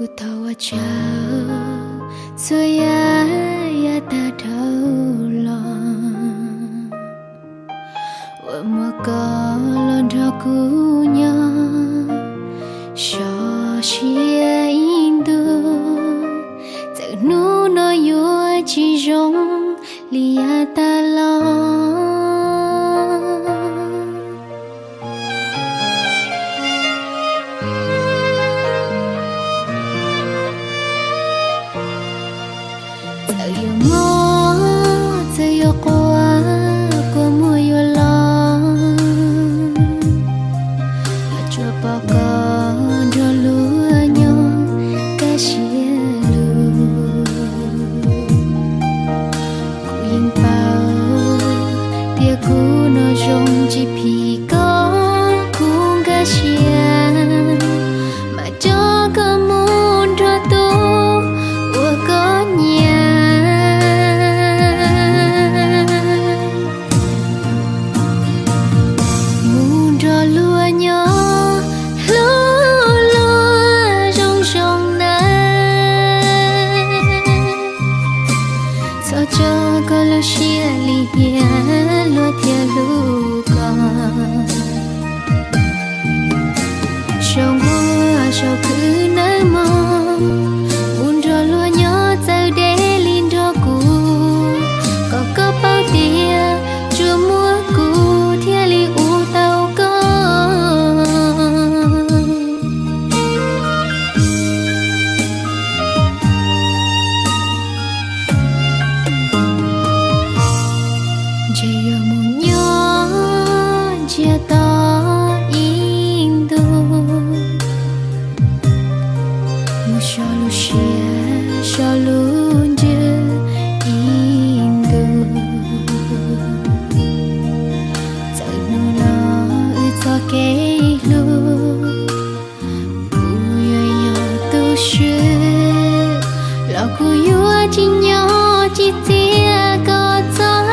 Ku tahu aja saya ya tak daulah Wamakalon dakunya Shashia Indo Tak nuno yo jijong liatalah Saya mau saya kuat kamu yolah coba kan dulunya kasih lu ku yang pau dia ku nojong jipi kau ku kasihan macam kamu datu wakanya Kalau sia lihat lo tiada luka, semua saya kenal bunda lo nyata delindaku, kau kepau dia cuma ku tiada utau kau. Jaya munya jata Indo Musyalu shia shalu je Indo Tanula utake lu Kuya ya tu shi Laku yu ajinya jitia kata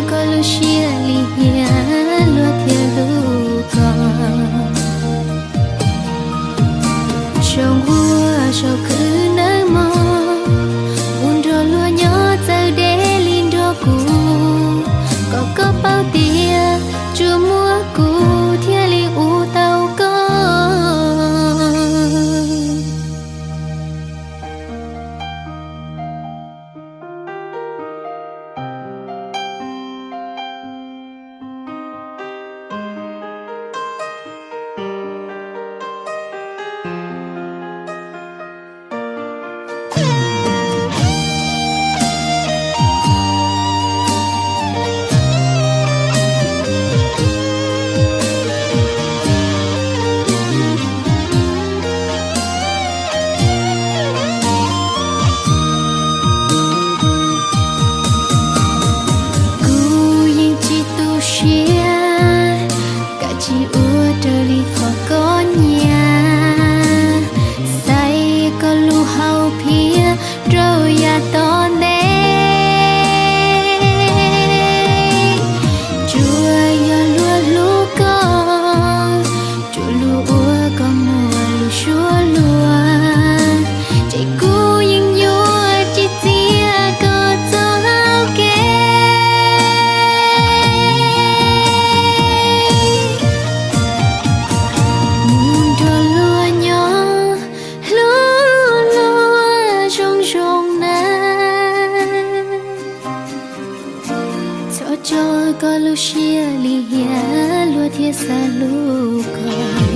Kalau sia lihat lo tiada luka, semua saya kenal bunda lo nyata delindaku, kau kepau dia cuma ku tiada utau kau. Kalau sia lihat lo tiada luka.